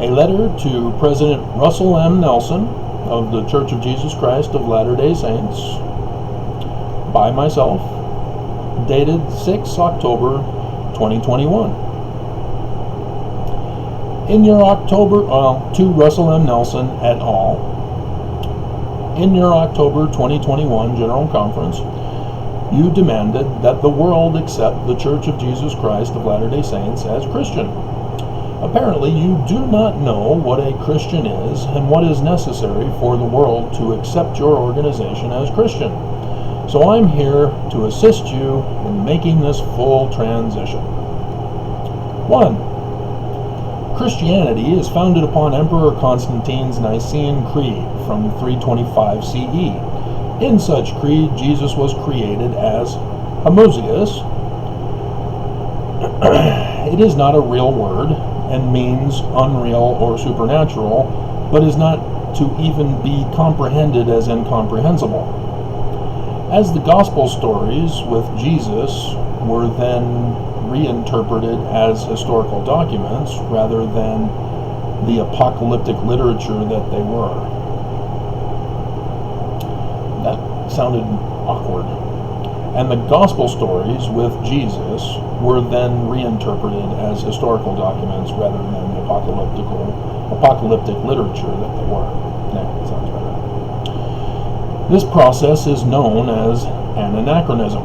A letter to President Russell M. Nelson of the Church of Jesus Christ of Latter-day Saints by myself, dated 6 October 2021. In your to Russell M. Nelson et al. In your October 2021 General Conference, you demanded that the world accept the Church of Jesus Christ of Latter-day Saints as Christian. Apparently, you do not know what a Christian is and what is necessary for the world to accept your organization as Christian. So I'm here to assist you in making this full transition. 1. Christianity is founded upon Emperor Constantine's Nicene Creed from 325 CE. In such creed, Jesus was created as homoousios. It is not a real word and means unreal or supernatural, but is not to even be comprehended as incomprehensible. As the gospel stories with Jesus were then reinterpreted as historical documents rather than the apocalyptic literature that they were. That sounded awkward. And the gospel stories with Jesus were then reinterpreted as historical documents rather than the apocalyptic literature that they were. Yeah, that sounds better. This process is known as an anachronism.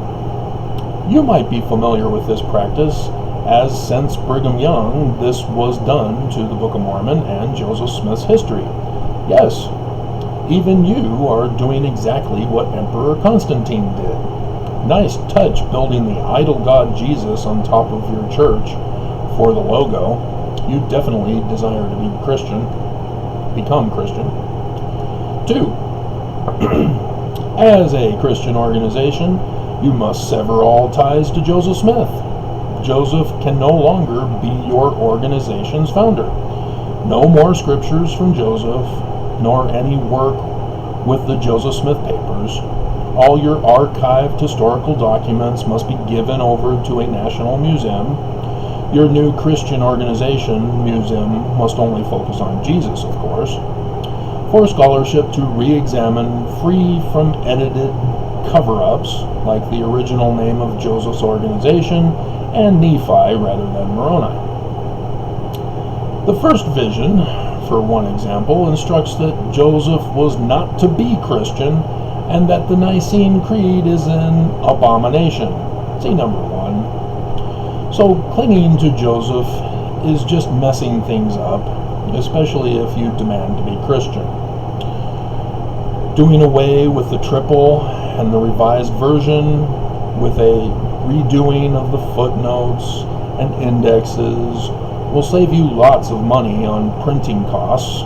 You might be familiar with this practice, as since Brigham Young, this was done to the Book of Mormon and Joseph Smith's history. Yes, even you are doing exactly what Emperor Constantine did. Nice touch building the idol god Jesus on top of your church for the logo. You definitely desire to be Christian, become Christian. 2. As a Christian organization, you must sever all ties to Joseph Smith. Joseph can no longer be your organization's founder. No more scriptures from Joseph, nor any work with the Joseph Smith papers. All your archived historical documents must be given over to a national museum. Your new Christian organization museum must only focus on Jesus, of course, for scholarship to re-examine, free from edited cover-ups like the original name of Joseph's organization and Nephi rather than Moroni. The first vision, for one example, instructs that Joseph was not to be Christian and that the Nicene Creed is an abomination. See number 1. So clinging to Joseph is just messing things up, especially if you demand to be Christian. Doing away with the triple and the revised version with a redoing of the footnotes and indexes will save you lots of money on printing costs.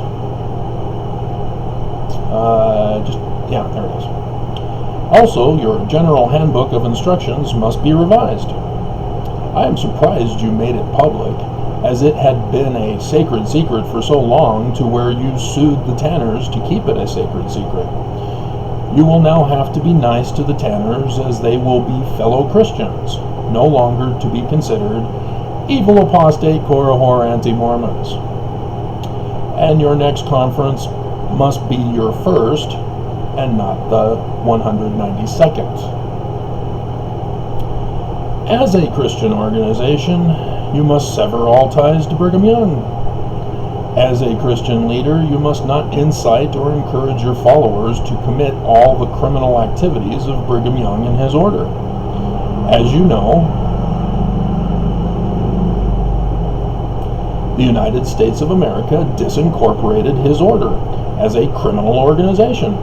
There it is. Also, your General Handbook of Instructions must be revised. I am surprised you made it public, as it had been a sacred secret for so long to where you sued the Tanners to keep it a sacred secret. You will now have to be nice to the Tanners, as they will be fellow Christians, no longer to be considered evil apostate Korihor anti-Mormons. And your next conference must be your first and not the 192nd. As a Christian organization, you must sever all ties to Brigham Young. As a Christian leader, you must not incite or encourage your followers to commit all the criminal activities of Brigham Young and his order. As you know, the United States of America disincorporated his order as a criminal organization.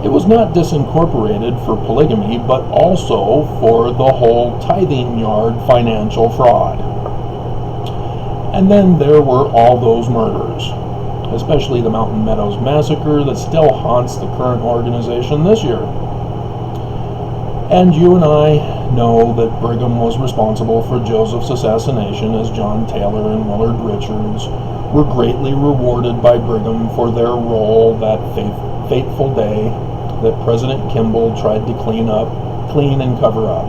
It was not disincorporated for polygamy, but also for the whole tithing yard financial fraud. And then there were all those murders, especially the Mountain Meadows Massacre that still haunts the current organization this year. And you and I know that Brigham was responsible for Joseph's assassination, as John Taylor and Willard Richards were greatly rewarded by Brigham for their role that fateful day that President Kimball tried to clean and cover up.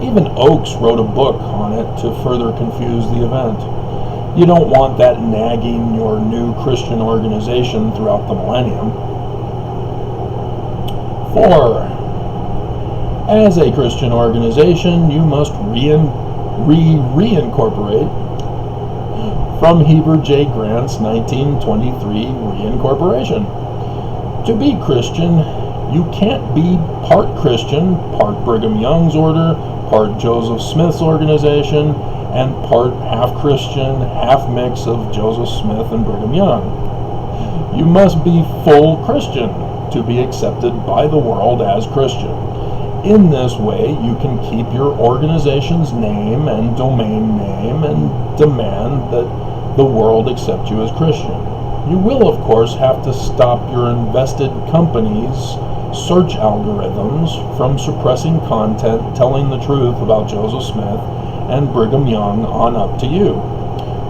Even Oakes wrote a book on it to further confuse the event. You don't want that nagging your new Christian organization throughout the millennium. 4. As a Christian organization, you must reincorporate from Heber J. Grant's 1923 reincorporation. To be Christian, you can't be part Christian, part Brigham Young's order, part Joseph Smith's organization, and part half Christian, half mix of Joseph Smith and Brigham Young. You must be full Christian to be accepted by the world as Christian. In this way, you can keep your organization's name and domain name and demand that the world accept you as Christian. You will, of course, have to stop your invested company's search algorithms from suppressing content telling the truth about Joseph Smith and Brigham Young on up to you.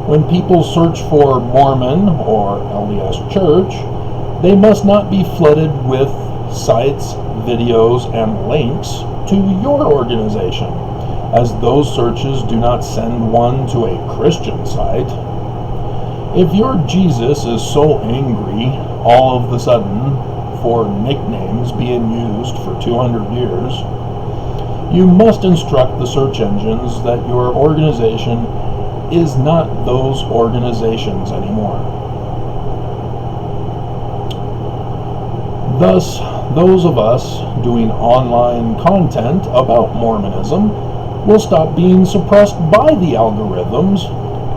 When people search for Mormon or LDS Church, they must not be flooded with sites, videos, and links to your organization, as those searches do not send one to a Christian site. If your Jesus is so angry all of the sudden for nicknames being used for 200 years, you must instruct the search engines that your organization is not those organizations anymore. Thus, those of us doing online content about Mormonism will stop being suppressed by the algorithms,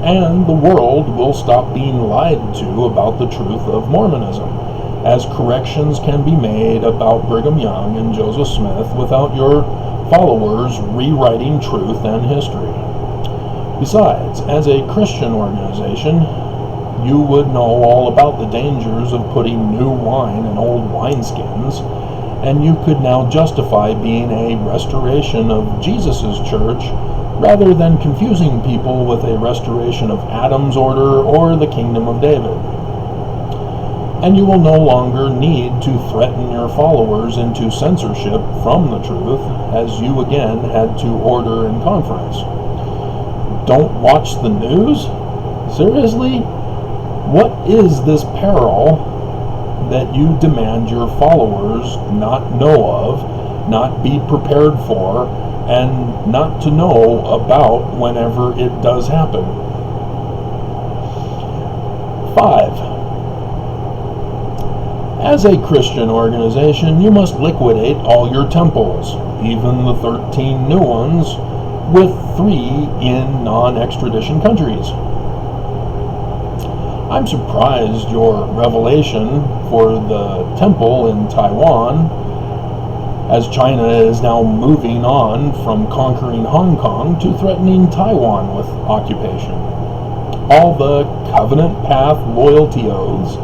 and the world will stop being lied to about the truth of Mormonism, as corrections can be made about Brigham Young and Joseph Smith without your followers rewriting truth and history. Besides, as a Christian organization, you would know all about the dangers of putting new wine in old wineskins, and you could now justify being a restoration of Jesus' church rather than confusing people with a restoration of Adam's order or the kingdom of David. And you will no longer need to threaten your followers into censorship from the truth, as you again had to order in conference. Don't watch the news? Seriously? What is this peril that you demand your followers not know of, not be prepared for, and not to know about whenever it does happen? 5. As a Christian organization, you must liquidate all your temples, even the 13 new ones, with 3 in non-extradition countries. I'm surprised your revelation for the temple in Taiwan, as China is now moving on from conquering Hong Kong to threatening Taiwan with occupation. All the covenant path loyalty oaths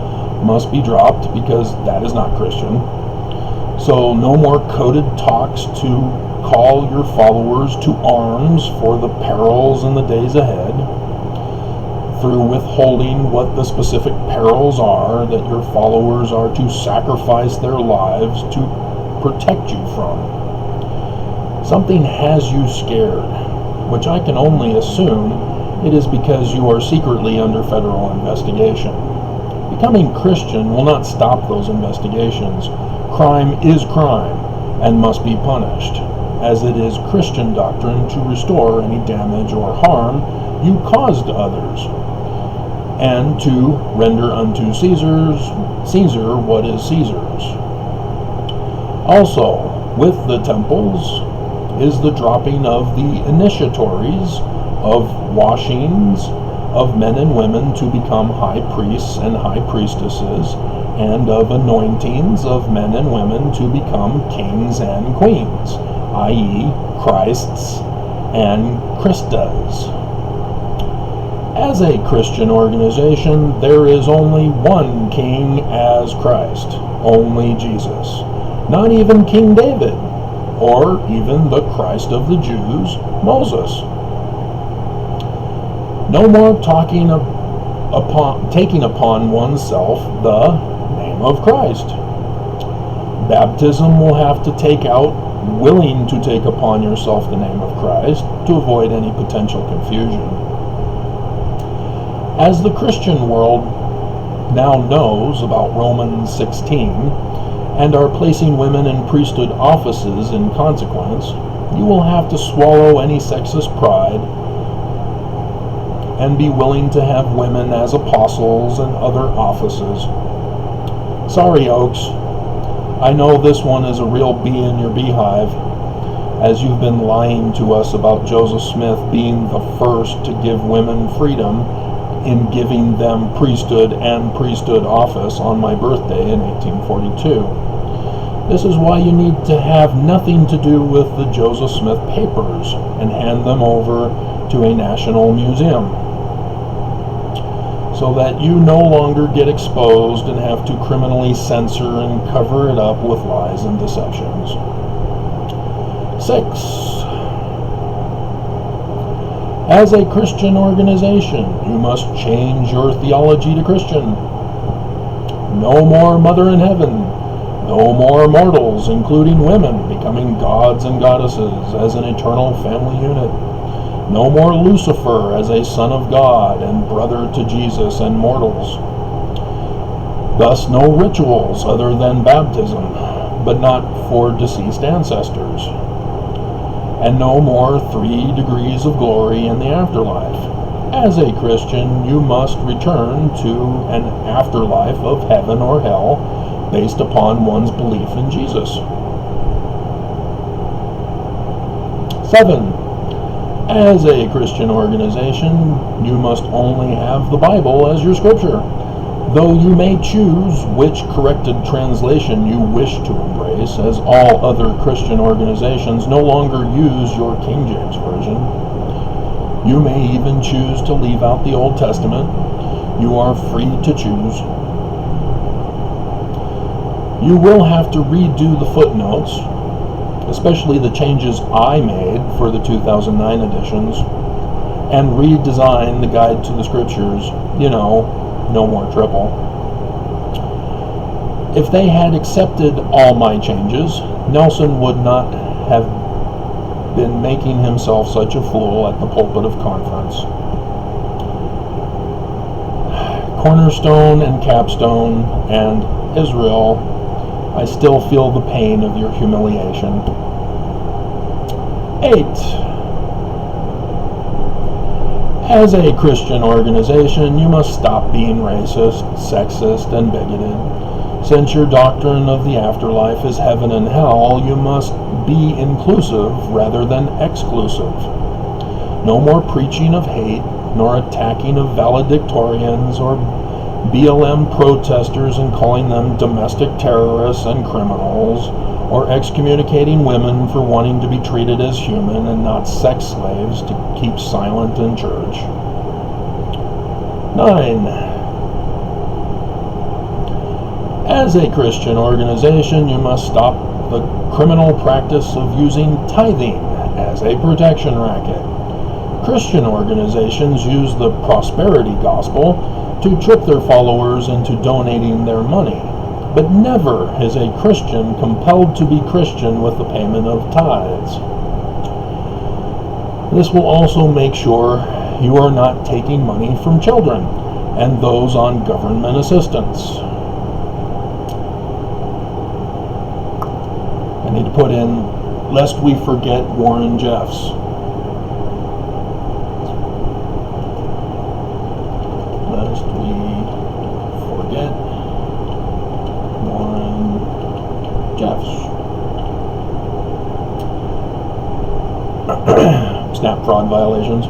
must be dropped because that is not Christian. So no more coded talks to call your followers to arms for the perils in the days ahead, through withholding what the specific perils are that your followers are to sacrifice their lives to protect you from. Something has you scared, which I can only assume it is because you are secretly under federal investigation. Becoming Christian will not stop those investigations. Crime is crime and must be punished, as it is Christian doctrine to restore any damage or harm you caused others, and to render unto Caesar what is Caesar's. Also, with the temples is the dropping of the initiatories of washings of men and women to become high priests and high priestesses, and of anointings of men and women to become kings and queens, i.e. Christs and Christas. As a Christian organization, there is only one king as Christ, only Jesus. Not even King David, or even the Christ of the Jews, Moses. No more taking upon oneself the name of Christ. Baptism will have to take out willing to take upon yourself the name of Christ to avoid any potential confusion. As the Christian world now knows about Romans 16 and are placing women in priesthood offices in consequence, you will have to swallow any sexist pride and be willing to have women as apostles and other offices. Sorry, Oaks. I know this one is a real bee in your beehive, as you've been lying to us about Joseph Smith being the first to give women freedom in giving them priesthood and priesthood office on my birthday in 1842. This is why you need to have nothing to do with the Joseph Smith papers and hand them over to a national museum, so that you no longer get exposed and have to criminally censor and cover it up with lies and deceptions. 6. As a Christian organization, you must change your theology to Christian. No more mother in heaven. No more mortals, including women, becoming gods and goddesses as an eternal family unit. No more Lucifer as a son of God and brother to Jesus and mortals. Thus no rituals other than baptism, but not for deceased ancestors. And no more 3 degrees of glory in the afterlife. As a Christian, you must return to an afterlife of heaven or hell based upon one's belief in Jesus. 7. As a Christian organization, you must only have the Bible as your scripture, though you may choose which corrected translation you wish to embrace, as all other Christian organizations no longer use your King James Version. You may even choose to leave out the Old Testament. You are free to choose. You will have to redo the footnotes, especially the changes I made for the 2009 editions, and redesign the guide to the scriptures, no more triple. If they had accepted all my changes, Nelson would not have been making himself such a fool at the pulpit of conference. Cornerstone and Capstone and Israel, I still feel the pain of your humiliation. 8. As a Christian organization, you must stop being racist, sexist, and bigoted. Since your doctrine of the afterlife is heaven and hell, you must be inclusive rather than exclusive. No more preaching of hate, nor attacking of valedictorians or BLM protesters and calling them domestic terrorists and criminals, or excommunicating women for wanting to be treated as human and not sex slaves to keep silent in church. 9. As a Christian organization, you must stop the criminal practice of using tithing as a protection racket. Christian organizations use the prosperity gospel to trick their followers into donating their money, but never is a Christian compelled to be Christian with the payment of tithes. This will also make sure you are not taking money from children and those on government assistance. I need to put in, lest we forget Warren Jeffs. Lest we forget Warren Jeffs. Snap fraud violations.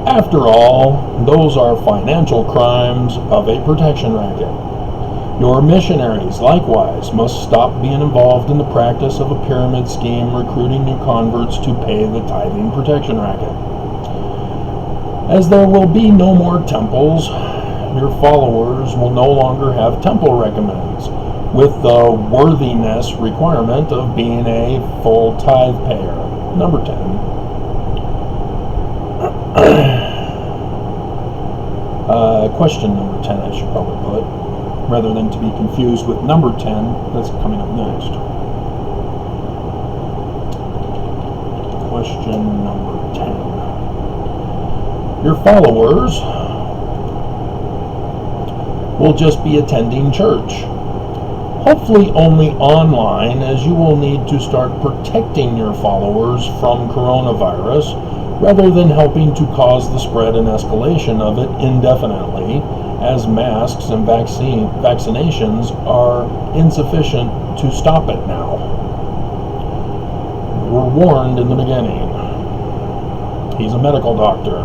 After all, those are financial crimes of a protection racket. Your missionaries, likewise, must stop being involved in the practice of a pyramid scheme recruiting new converts to pay the tithing protection racket. As there will be no more temples, your followers will no longer have temple recommends, with the worthiness requirement of being a full tithe payer. Number 10. Question number 10, I should probably put, rather than to be confused with number 10, that's coming up next. Question number 10. Your followers will just be attending church. Hopefully only online, as you will need to start protecting your followers from coronavirus rather than helping to cause the spread and escalation of it indefinitely, as masks and vaccinations are insufficient to stop it now. We were warned in the beginning. He's a medical doctor.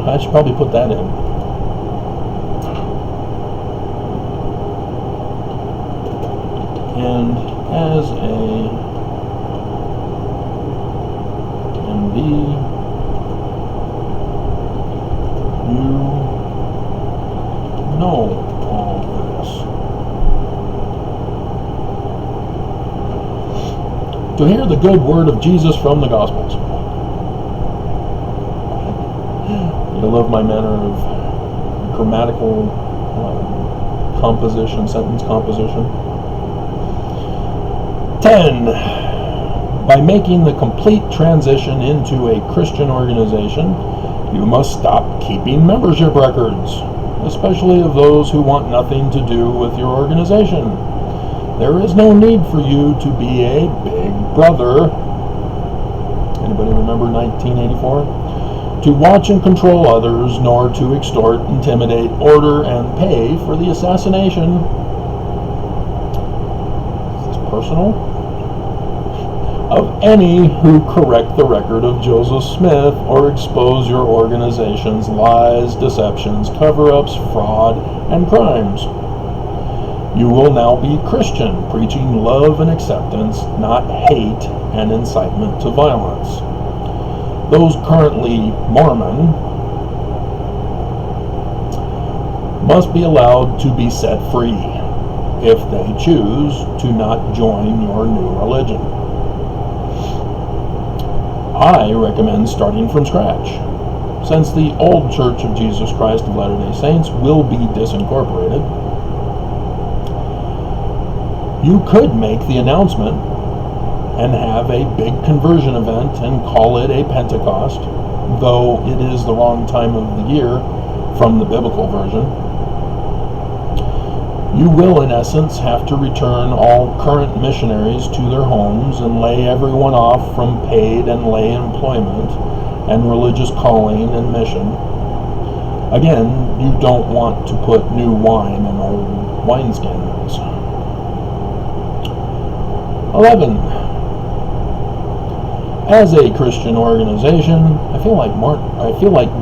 I should probably put that in. And as a MD, you know all this. To hear the good word of Jesus from the Gospels. You love my manner of grammatical composition, sentence composition. 10. By making the complete transition into a Christian organization, you must stop keeping membership records, especially of those who want nothing to do with your organization. There is no need for you to be a big brother. Anybody remember 1984? To watch and control others, nor to extort, intimidate, order, and pay for the assassination. Is this personal? Of any who correct the record of Joseph Smith or expose your organization's lies, deceptions, cover-ups, fraud, and crimes. You will now be Christian, preaching love and acceptance, not hate and incitement to violence. Those currently Mormon must be allowed to be set free if they choose to not join your new religion. I recommend starting from scratch, since the old Church of Jesus Christ of Latter-day Saints will be disincorporated. You could make the announcement and have a big conversion event and call it a Pentecost, though it is the wrong time of the year from the biblical version. You will, in essence, have to return all current missionaries to their homes and lay everyone off from paid and lay employment and religious calling and mission. Again, you don't want to put new wine in old wineskins. 11. As a Christian organization, I feel like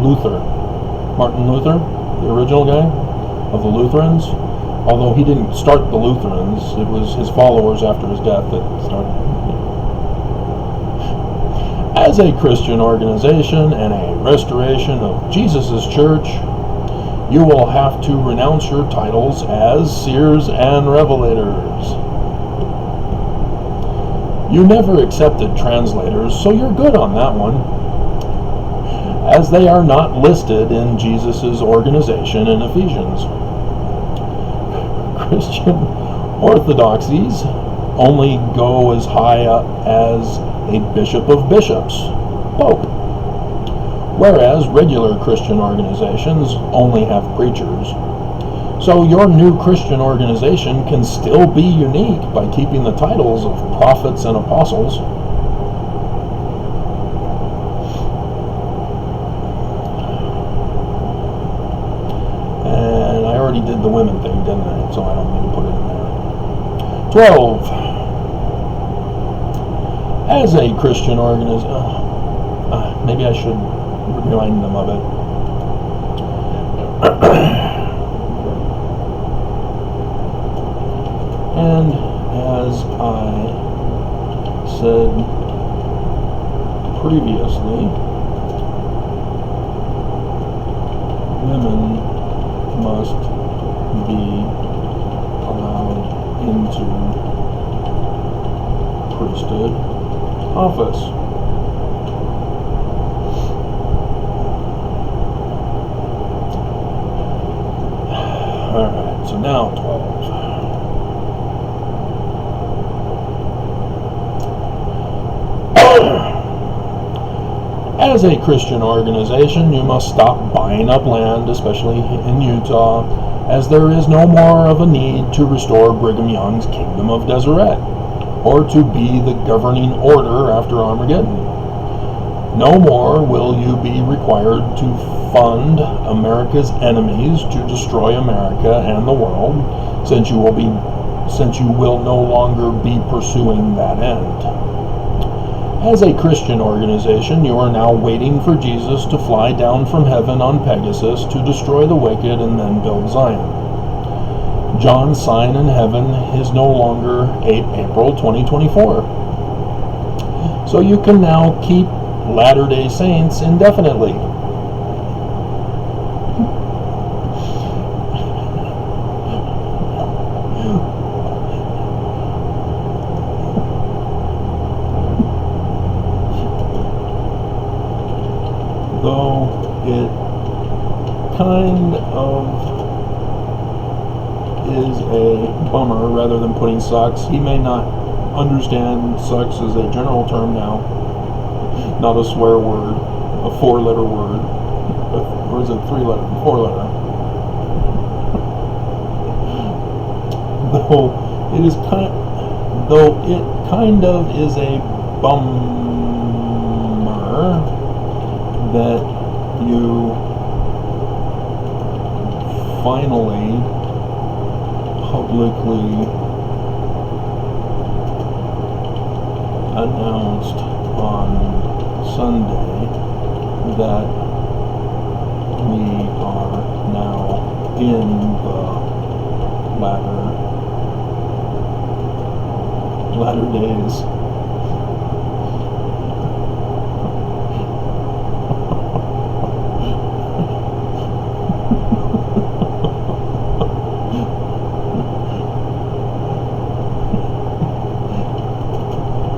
Luther, Martin Luther, the original guy of the Lutherans. Although he didn't start the Lutherans, it was his followers after his death that started. As a Christian organization and a restoration of Jesus' church, you will have to renounce your titles as seers and revelators. You never accepted translators, so you're good on that one, as they are not listed in Jesus' organization in Ephesians. Christian orthodoxies only go as high up as a bishop of bishops, pope, whereas regular Christian organizations only have preachers. So your new Christian organization can still be unique by keeping the titles of prophets and apostles. And I already did the women thing, didn't I? So I don't need to put it in there. 12. As a Christian organization, maybe I should remind them of it. And as I said previously, women must be allowed into priesthood office. Alright, so now 12. As a Christian organization, you must stop buying up land, especially in Utah, as there is no more of a need to restore Brigham Young's Kingdom of Deseret, or to be the governing order after Armageddon. No more will you be required to fund America's enemies to destroy America and the world, since you will no longer be pursuing that end. As a Christian organization, you are now waiting for Jesus to fly down from heaven on Pegasus to destroy the wicked and then build Zion. John's sign in heaven is no longer April 2024. So you can now keep Latter-day Saints indefinitely. Though it kind of is a bummer rather than putting sucks. He may not understand sucks as a general term now, not a swear word, a 4-letter word, or is it 3-letter, 4-letter? Though it kind of is a bummer that you finally publicly announced on Sunday that we are now in the latter days.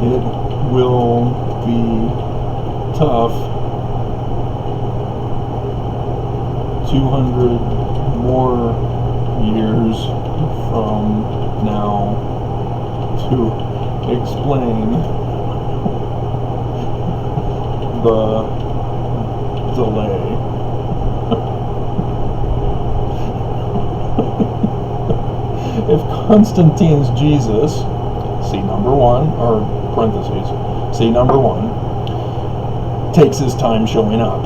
It will be tough. 200 more years from now to explain the delay. If Constantine's Jesus, see number 1, or parentheses, see number 1, takes his time showing up.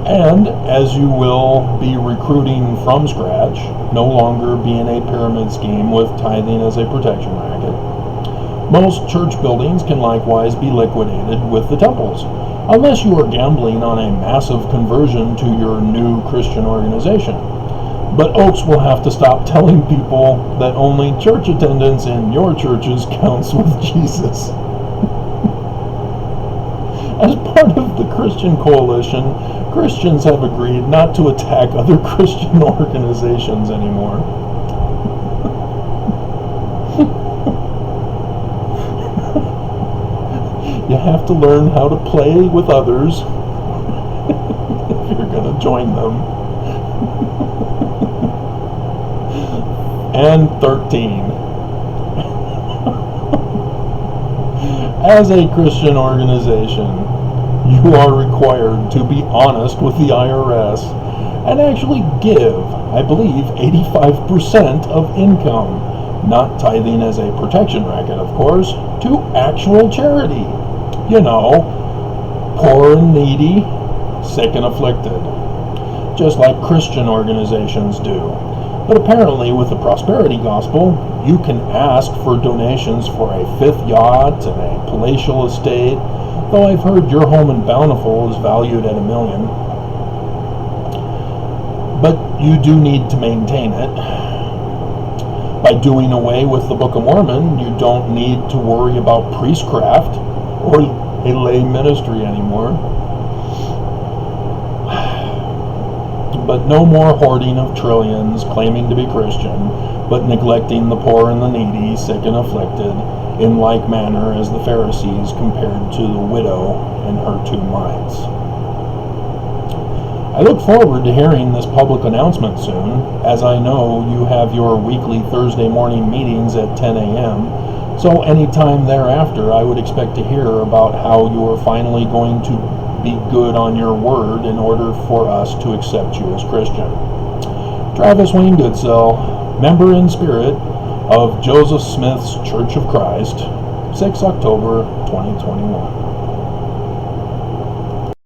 And as you will be recruiting from scratch, no longer being a pyramid scheme with tithing as a protection racket, most church buildings can likewise be liquidated with the temples, unless you are gambling on a massive conversion to your new Christian organization. But Oaks will have to stop telling people that only church attendance in your churches counts with Jesus. As part of the Christian Coalition, Christians have agreed not to attack other Christian organizations anymore. You have to learn how to play with others if you're going to join them. And 13. As a Christian organization, you are required to be honest with the IRS and actually give, I believe, 85% of income, not tithing as a protection racket, of course, to actual charity. You know, poor and needy, sick and afflicted, just like Christian organizations do. But apparently with the prosperity gospel, you can ask for donations for a 5th yacht and a palatial estate, though I've heard your home in Bountiful is valued at $1 million. But you do need to maintain it. By doing away with the Book of Mormon, you don't need to worry about priestcraft or a lay ministry anymore. But no more hoarding of trillions, claiming to be Christian, but neglecting the poor and the needy, sick and afflicted, in like manner as the Pharisees compared to the widow and her 2 mites. I look forward to hearing this public announcement soon, as I know you have your weekly Thursday morning meetings at 10 a.m., so any time thereafter I would expect to hear about how you're finally going to be good on your word in order for us to accept you as Christian. Travis Wayne Goodsell, member in spirit of Joseph Smith's Church of Christ, 6 October 2021.